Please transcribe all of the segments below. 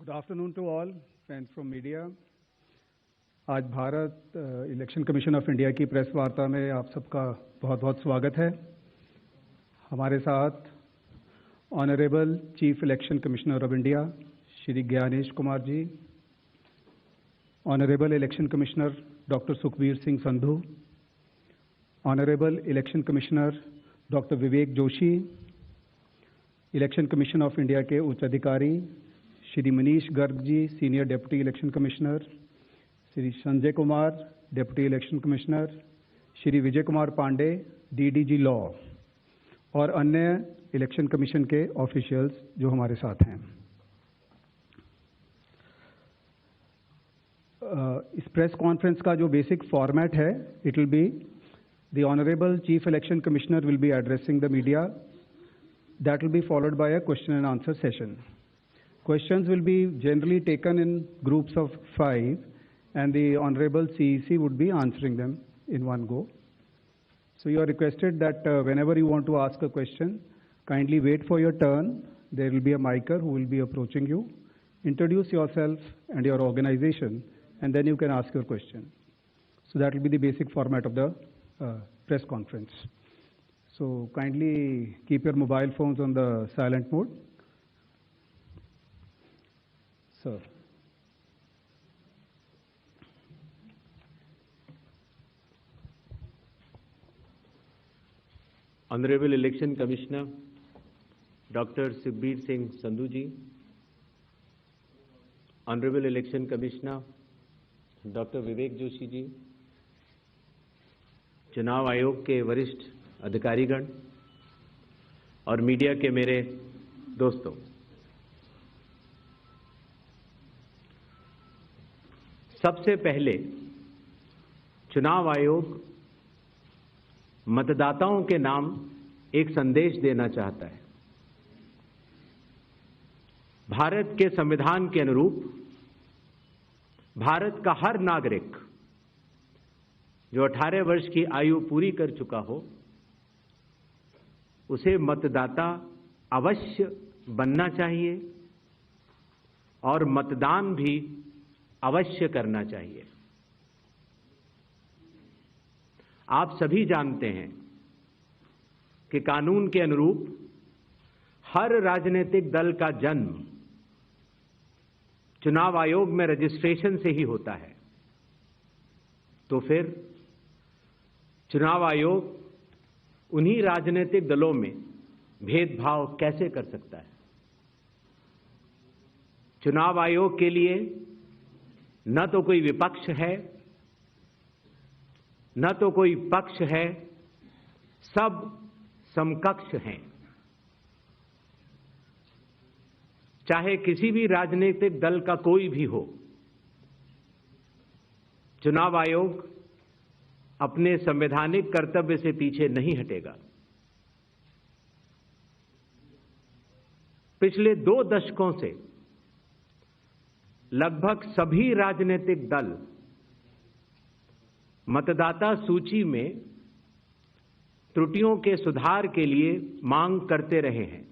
Good afternoon to all friends from media. आज Bharat election commission of India की press वार्ता में आप सबका बहुत बहुत स्वागत है। हमारे साथ honourable chief election commissioner of India Shri Gyanesh Kumar ji, honourable election commissioner doctor Sukhbir Singh Sandhu, honourable election commissioner doctor Vivek Joshi, election commission of India के उच्च अधिकारी Shri Manish Garg ji, senior deputy election commissioner, Shri Sanjay Kumar, deputy election commissioner, Shri Vijay Kumar Pandey, DDG law, और अन्य इलेक्शन कमीशन के ऑफिशियल्स जो हमारे साथ हैं। इस प्रेस कॉन्फ्रेंस का जो बेसिक फॉर्मेट है, it will be the honourable chief election commissioner will be addressing the media. That will be followed by a question and answer session. Questions will be generally taken in groups of 5 and the Honorable CEC would be answering them in one go. So you are requested that whenever you want to ask a question, kindly wait for your turn. There will be a micer who will be approaching you. Introduce yourself and your organization and then you can ask your question. So that will be the basic format of the press conference. So kindly keep your mobile phones on the silent mode. Sir. Honorable Election Commissioner Dr. Sukhbir Singh Sandhu ji, Honorable Election Commissioner Dr. Vivek Joshi ji, चुनाव आयोग के वरिष्ठ अधिकारीगण और media के मेरे दोस्तों, सबसे पहले चुनाव आयोग मतदाताओं के नाम एक संदेश देना चाहता है। भारत के संविधान के अनुरूप भारत का हर नागरिक जो 18 वर्ष की आयु पूरी कर चुका हो, उसे मतदाता अवश्य बनना चाहिए और मतदान भी अवश्य करना चाहिए। आप सभी जानते हैं कि कानून के अनुरूप हर राजनीतिक दल का जन्म चुनाव आयोग में रजिस्ट्रेशन से ही होता है। तो फिर चुनाव आयोग उन्हीं राजनीतिक दलों में भेदभाव कैसे कर सकता है? चुनाव आयोग के लिए न तो कोई विपक्ष है, न तो कोई पक्ष है, सब समकक्ष हैं। चाहे किसी भी राजनीतिक दल का कोई भी हो, चुनाव आयोग अपने संवैधानिक कर्तव्य से पीछे नहीं हटेगा। पिछले 2 दशकों से लगभग सभी राजनीतिक दल मतदाता सूची में त्रुटियों के सुधार के लिए मांग करते रहे हैं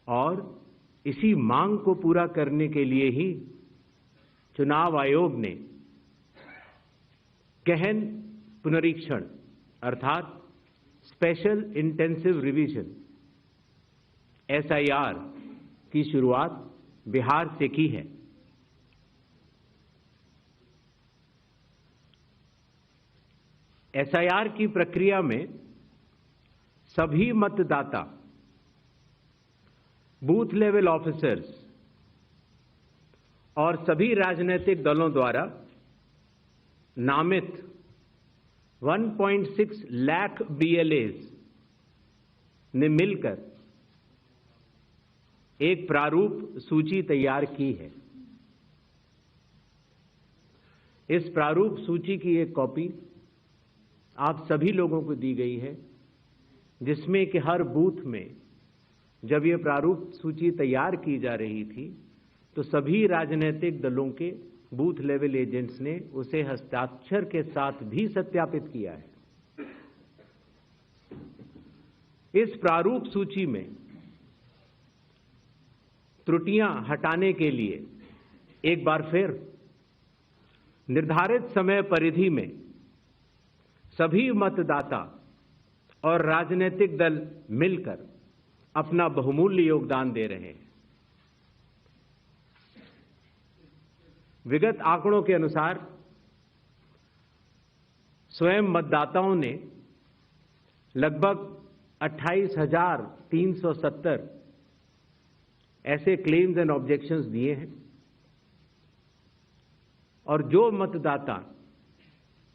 और इसी मांग को पूरा करने के लिए ही चुनाव आयोग ने गहन पुनरीक्षण अर्थात स्पेशल इंटेंसिव रिवीजन SIR की शुरुआत बिहार से की है। SIR की प्रक्रिया में सभी मतदाता बूथ लेवल ऑफिसर्स और सभी राजनीतिक दलों द्वारा नामित 1.6 लाख BLAs ने मिलकर एक प्रारूप सूची तैयार की है। इस प्रारूप सूची की एक कॉपी आप सभी लोगों को दी गई है, जिसमें कि हर बूथ में जब ये प्रारूप सूची तैयार की जा रही थी तो सभी राजनीतिक दलों के बूथ लेवल एजेंट्स ने उसे हस्ताक्षर के साथ भी सत्यापित किया है। इस प्रारूप सूची में त्रुटियां हटाने के लिए एक बार फिर निर्धारित समय परिधि में सभी मतदाता और राजनीतिक दल मिलकर अपना बहुमूल्य योगदान दे रहे हैं। विगत आंकड़ों के अनुसार स्वयं मतदाताओं ने लगभग 28,370 ऐसे क्लेम्स एंड ऑब्जेक्शंस दिए हैं और जो मतदाता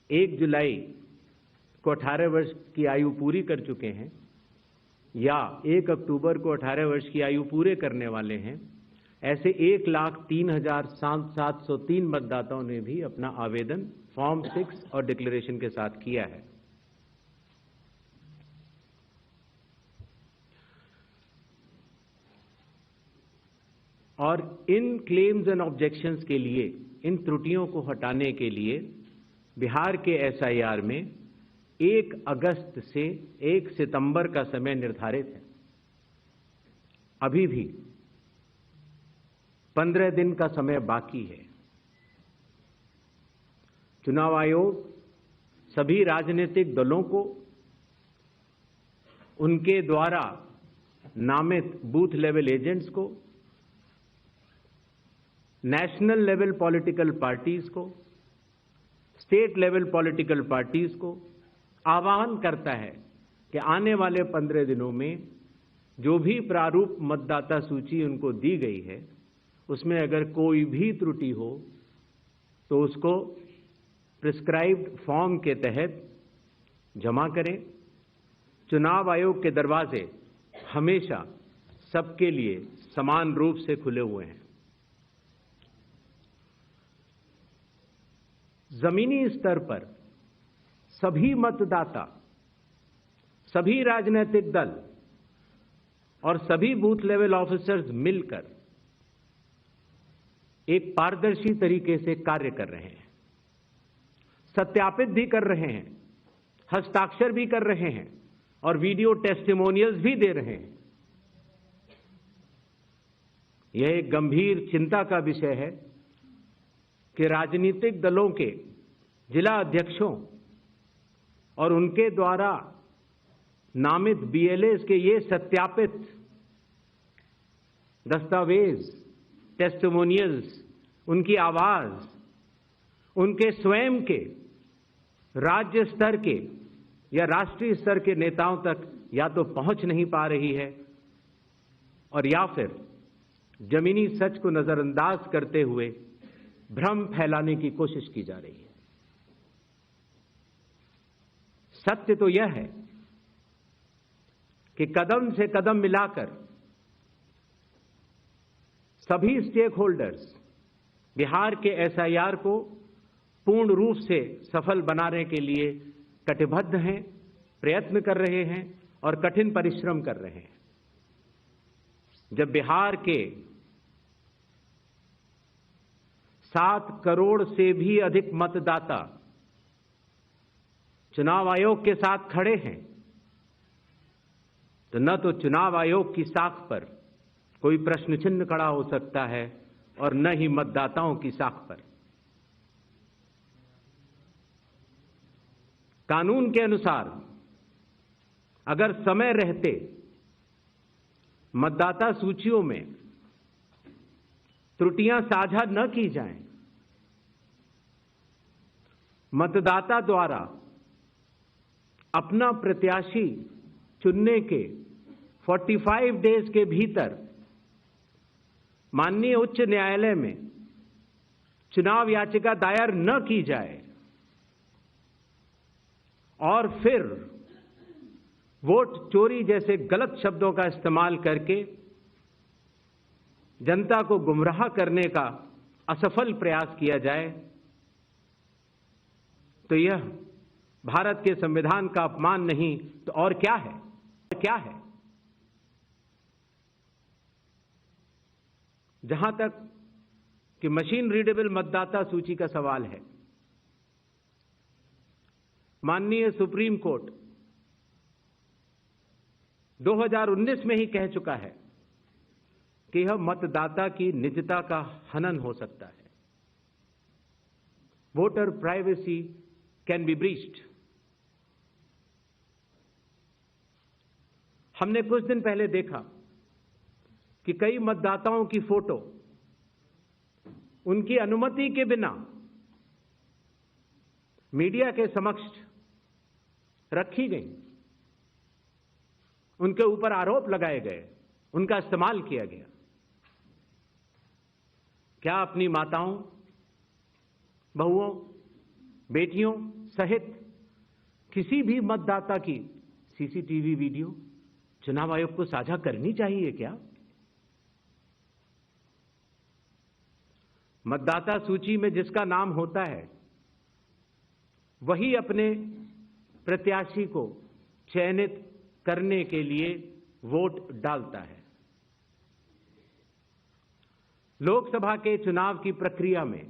1 जुलाई को 18 वर्ष की आयु पूरी कर चुके हैं या 1 अक्टूबर को 18 वर्ष की आयु पूरे करने वाले हैं, ऐसे 1,03,703 मतदाताओं ने भी अपना आवेदन फॉर्म 6 और डिक्लेरेशन के साथ किया है। और इन क्लेम्स एंड ऑब्जेक्शंस के लिए, इन त्रुटियों को हटाने के लिए बिहार के एसआईआर में 1 अगस्त से 1 सितंबर का समय निर्धारित है। अभी भी 15 दिन का समय बाकी है। चुनाव आयोग सभी राजनीतिक दलों को उनके द्वारा नामित बूथ लेवल एजेंट्स को, नेशनल लेवल पॉलिटिकल पार्टीज को, स्टेट लेवल पॉलिटिकल पार्टीज को आह्वान करता है कि आने वाले 15 दिनों में जो भी प्रारूप मतदाता सूची उनको दी गई है उसमें अगर कोई भी त्रुटि हो तो उसको प्रिस्क्राइब्ड फॉर्म के तहत जमा करें। चुनाव आयोग के दरवाजे हमेशा सबके लिए समान रूप से खुले हुए हैं। जमीनी स्तर पर सभी मतदाता, सभी राजनीतिक दल और सभी बूथ लेवल ऑफिसर्स मिलकर एक पारदर्शी तरीके से कार्य कर रहे हैं, सत्यापित भी कर रहे हैं, हस्ताक्षर भी कर रहे हैं और वीडियो टेस्टिमोनियल्स भी दे रहे हैं। यह एक गंभीर चिंता का विषय है कि राजनीतिक दलों के जिला अध्यक्षों और उनके द्वारा नामित बीएलएस के ये सत्यापित दस्तावेज, टेस्टिमोनियल्स, उनकी आवाज उनके स्वयं के राज्य स्तर के या राष्ट्रीय स्तर के नेताओं तक या तो पहुंच नहीं पा रही है और या फिर जमीनी सच को नजरअंदाज करते हुए भ्रम फैलाने की कोशिश की जा रही है। सत्य तो यह है कि कदम से कदम मिलाकर सभी स्टेक होल्डर्स बिहार के एसआईआर को पूर्ण रूप से सफल बनाने के लिए कटिबद्ध हैं, प्रयत्न कर रहे हैं और कठिन परिश्रम कर रहे हैं। जब बिहार के 7 करोड़ से भी अधिक मतदाता चुनाव आयोग के साथ खड़े हैं तो न तो चुनाव आयोग की साख पर कोई प्रश्न चिन्ह खड़ा हो सकता है और न ही मतदाताओं की साख पर। कानून के अनुसार अगर समय रहते मतदाता सूचियों में त्रुटियां साझा न की जाएं, मतदाता द्वारा अपना प्रत्याशी चुनने के 45 डेज के भीतर माननीय उच्च न्यायालय में चुनाव याचिका दायर न की जाए और फिर वोट चोरी जैसे गलत शब्दों का इस्तेमाल करके जनता को गुमराह करने का असफल प्रयास किया जाए तो यह भारत के संविधान का अपमान नहीं तो और क्या है? जहां तक कि मशीन रीडेबल मतदाता सूची का सवाल है, माननीय सुप्रीम कोर्ट 2019 में ही कह चुका है कि यह मतदाता की निजता का हनन हो सकता है। Voter privacy can be breached. हमने कुछ दिन पहले देखा कि कई मतदाताओं की फोटो उनकी अनुमति के बिना मीडिया के समक्ष रखी गई, उनके ऊपर आरोप लगाए गए, उनका इस्तेमाल किया गया। क्या अपनी माताओं, बहुओं, बेटियों सहित किसी भी मतदाता की सीसीटीवी वीडियो चुनाव आयोग को साझा करनी चाहिए क्या? मतदाता सूची में जिसका नाम होता है वही अपने प्रत्याशी को चयनित करने के लिए वोट डालता है। लोकसभा के चुनाव की प्रक्रिया में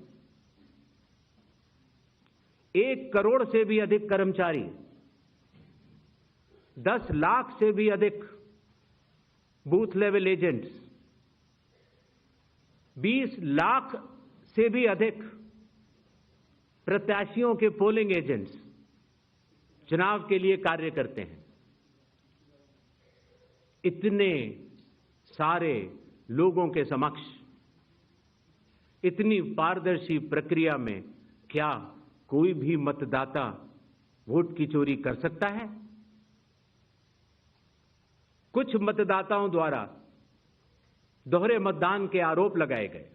1 करोड़ से भी अधिक कर्मचारी, 10 लाख से भी अधिक बूथ लेवल एजेंट्स, 20 लाख से भी अधिक प्रत्याशियों के पोलिंग एजेंट्स चुनाव के लिए कार्य करते हैं। इतने सारे लोगों के समक्ष इतनी पारदर्शी प्रक्रिया में क्या कोई भी मतदाता वोट की चोरी कर सकता है? कुछ मतदाताओं द्वारा दोहरे मतदान के आरोप लगाए गए।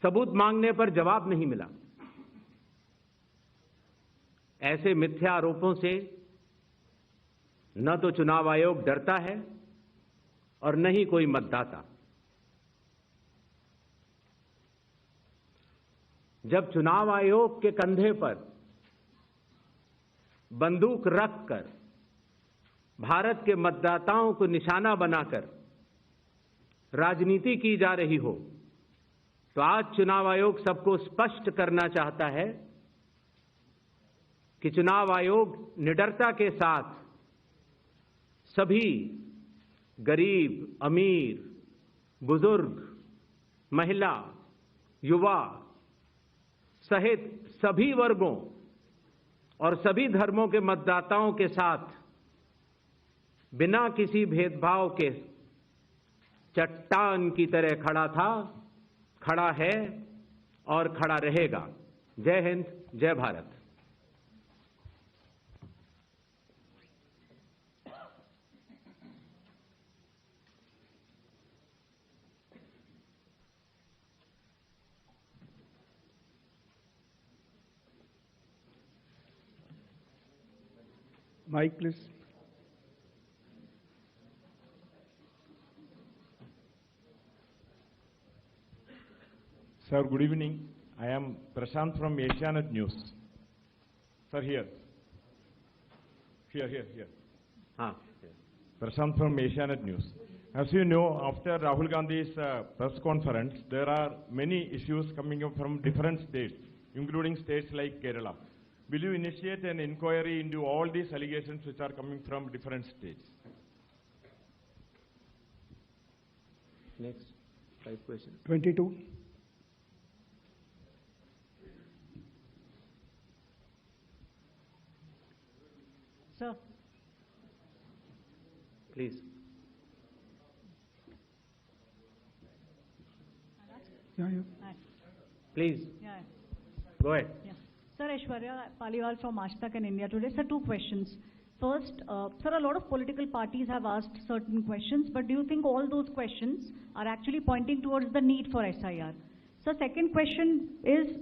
सबूत मांगने पर जवाब नहीं मिला। ऐसे मिथ्या आरोपों से न तो चुनाव आयोग डरता है और न ही कोई मतदाता। जब चुनाव आयोग के कंधे पर बंदूक रखकर भारत के मतदाताओं को निशाना बनाकर राजनीति की जा रही हो, तो आज चुनाव आयोग सबको स्पष्ट करना चाहता है कि चुनाव आयोग निडरता के साथ सभी गरीब, अमीर, बुजुर्ग, महिला, युवा सहित सभी वर्गों और सभी धर्मों के मतदाताओं के साथ बिना किसी भेदभाव के चट्टान की तरह खड़ा था, खड़ा है और खड़ा रहेगा। जय हिंद, जय Bharat. Mic, please. Sir, good evening. I am Prashant from Asianet News. Sir, here. हाँ, Prashant from Asianet News. As you know, after Rahul Gandhi's press conference, there are many issues coming up from different states, including states like Kerala. Will you initiate an inquiry into all these allegations which are coming from different states? next 5 questions. 22. Sir. Please. Yeah. Hi. Please. Yeah. Go ahead. Yeah. Sir, Aishwarya Paliwal from Aaj Tak and India Today. Sir, 2 questions. First, sir, a lot of political parties have asked certain questions, but do you think all those questions are actually pointing towards the need for SIR? So, second question is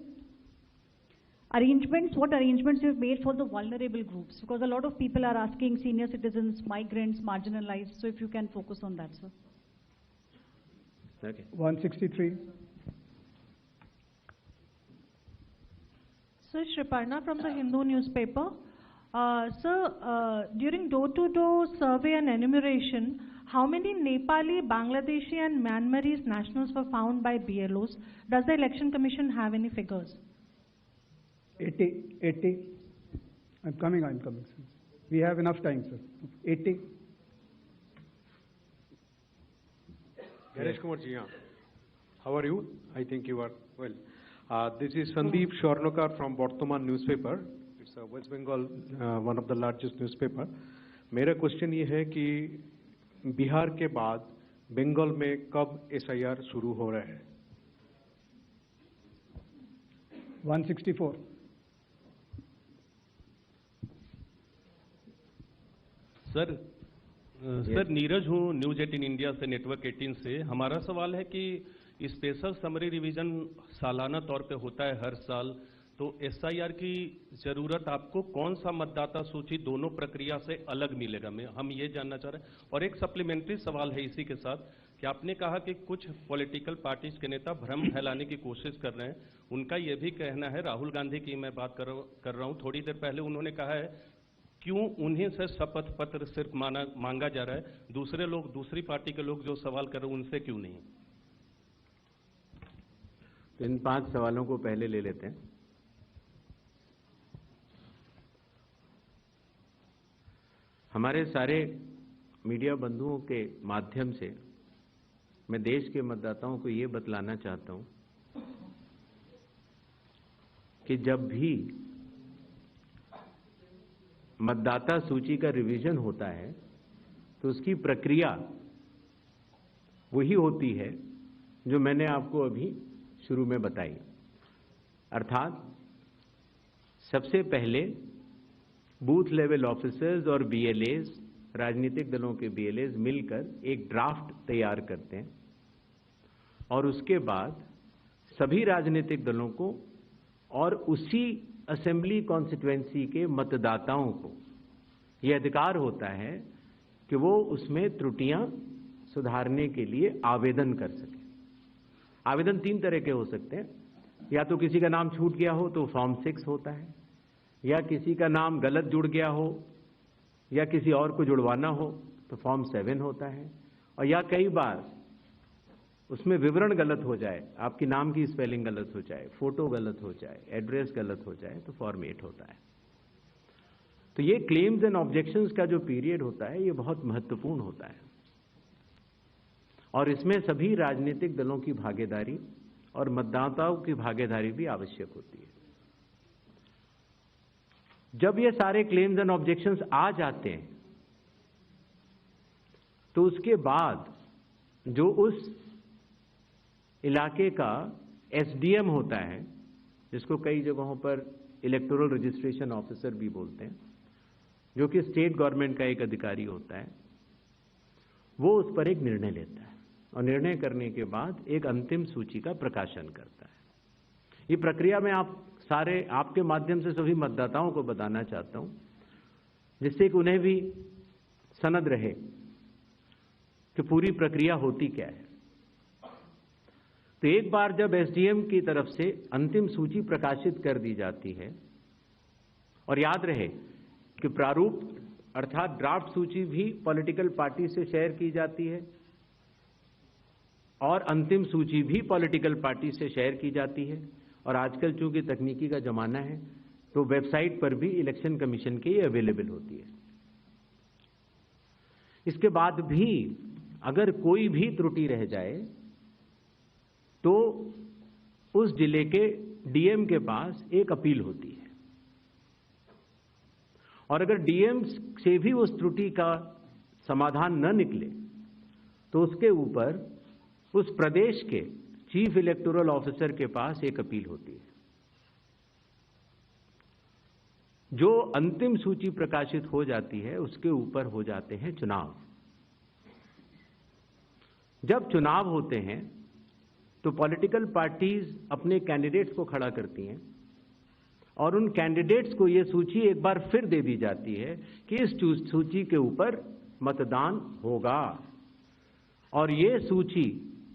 what arrangements you've made for the vulnerable groups? Because a lot of people are asking senior citizens, migrants, marginalized. So, if you can focus on that, sir. Okay. 163. Sir, Shriparna from the Hindu newspaper. Sir, during door-to-door survey and enumeration, how many Nepali, Bangladeshi and Myanmarese nationals were found by BLOs? Does the Election Commission have any figures? 80. I'm coming, sir. We have enough time, sir. 80. Ganesh Kumar ji, yeah. How are you? I think you are well. This is Sandeep Shornokar from Bartaman newspaper. It's a West Bengal, one of the largest newspaper. मेरा question ये है कि बिहार के बाद बंगाल में कब SIR शुरू हो रहा है? 164. सर नीरज हूँ, न्यूज 18 इंडिया से, नेटवर्क 18 से। हमारा सवाल है कि स्पेशल समरी रिवीजन सालाना तौर पे होता है हर साल, तो SIR की जरूरत आपको कौन सा मतदाता सूची दोनों प्रक्रिया से अलग मिलेगा, हम ये जानना चाह रहे हैं। और एक सप्लीमेंट्री सवाल है इसी के साथ कि आपने कहा कि कुछ पॉलिटिकल पार्टीज के नेता भ्रम फैलाने की कोशिश कर रहे हैं। उनका यह भी कहना है, राहुल गांधी की मैं बात कर रहा हूँ, थोड़ी देर पहले उन्होंने कहा है क्यों उन्हीं से शपथ पत्र सिर्फ मांगा जा रहा है, दूसरे लोग, दूसरी पार्टी के लोग जो सवाल कर रहे हैं उनसे क्यों नहीं। तो इन 5 सवालों को पहले ले लेते हैं। हमारे सारे मीडिया बंधुओं के माध्यम से मैं देश के मतदाताओं को ये बतलाना चाहता हूं कि जब भी मतदाता सूची का रिवीजन होता है तो उसकी प्रक्रिया वही होती है जो मैंने आपको अभी शुरू में बताई। अर्थात सबसे पहले बूथ लेवल ऑफिसर्स और BLAs, राजनीतिक दलों के BLAs मिलकर एक ड्राफ्ट तैयार करते हैं और उसके बाद सभी राजनीतिक दलों को और उसी असेंबली कॉन्स्टिट्यूएंसी के मतदाताओं को यह अधिकार होता है कि वो उसमें त्रुटियां सुधारने के लिए आवेदन कर सके। आवेदन 3 तरह के हो सकते हैं, या तो किसी का नाम छूट गया हो तो फॉर्म 6 होता है, या किसी का नाम गलत जुड़ गया हो या किसी और को जुड़वाना हो तो फॉर्म 7 होता है, और या कई बार उसमें विवरण गलत हो जाए, आपकी नाम की स्पेलिंग गलत हो जाए, फोटो गलत हो जाए, एड्रेस गलत हो जाए तो फॉर्म 8 होता है। तो ये क्लेम्स एंड ऑब्जेक्शंस का जो पीरियड होता है ये बहुत महत्वपूर्ण होता है और इसमें सभी राजनीतिक दलों की भागीदारी और मतदाताओं की भागीदारी भी आवश्यक होती है। जब ये सारे क्लेम्स एंड ऑब्जेक्शंस आ जाते हैं तो उसके बाद जो उस इलाके का SDM होता है, जिसको कई जगहों पर इलेक्टोरल रजिस्ट्रेशन ऑफिसर भी बोलते हैं, जो कि स्टेट गवर्नमेंट का एक अधिकारी होता है, वो उस पर एक निर्णय लेता है और निर्णय करने के बाद एक अंतिम सूची का प्रकाशन करता है। ये प्रक्रिया में आपके माध्यम से सभी मतदाताओं को बताना चाहता हूं, जिससे कि उन्हें भी सनद रहे कि पूरी प्रक्रिया होती क्या है। तो एक बार जब SDM की तरफ से अंतिम सूची प्रकाशित कर दी जाती है, और याद रहे कि प्रारूप अर्थात ड्राफ्ट सूची भी पॉलिटिकल पार्टी से शेयर की जाती है और अंतिम सूची भी पॉलिटिकल पार्टी से शेयर की जाती है, और आजकल चूंकि तकनीकी का जमाना है तो वेबसाइट पर भी इलेक्शन कमीशन की अवेलेबल होती है। इसके बाद भी अगर कोई भी त्रुटि रह जाए तो उस जिले के DM के पास एक अपील होती है, और अगर DM से भी उस त्रुटि का समाधान न निकले तो उसके ऊपर उस प्रदेश के चीफ इलेक्टोरल ऑफिसर के पास एक अपील होती है। जो अंतिम सूची प्रकाशित हो जाती है उसके ऊपर हो जाते हैं चुनाव। जब चुनाव होते हैं तो पॉलिटिकल पार्टीज अपने कैंडिडेट्स को खड़ा करती हैं और उन कैंडिडेट्स को यह सूची एक बार फिर दे दी जाती है कि इस सूची के ऊपर मतदान होगा, और यह सूची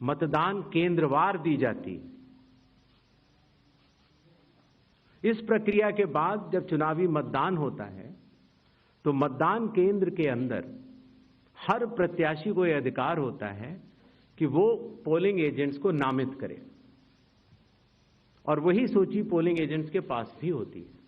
मतदान केंद्रवार दी जाती है। इस प्रक्रिया के बाद जब चुनावी मतदान होता है तो मतदान केंद्र के अंदर हर प्रत्याशी को यह अधिकार होता है कि वो पोलिंग एजेंट्स को नामित करे, और वही सूची पोलिंग एजेंट्स के पास भी होती है।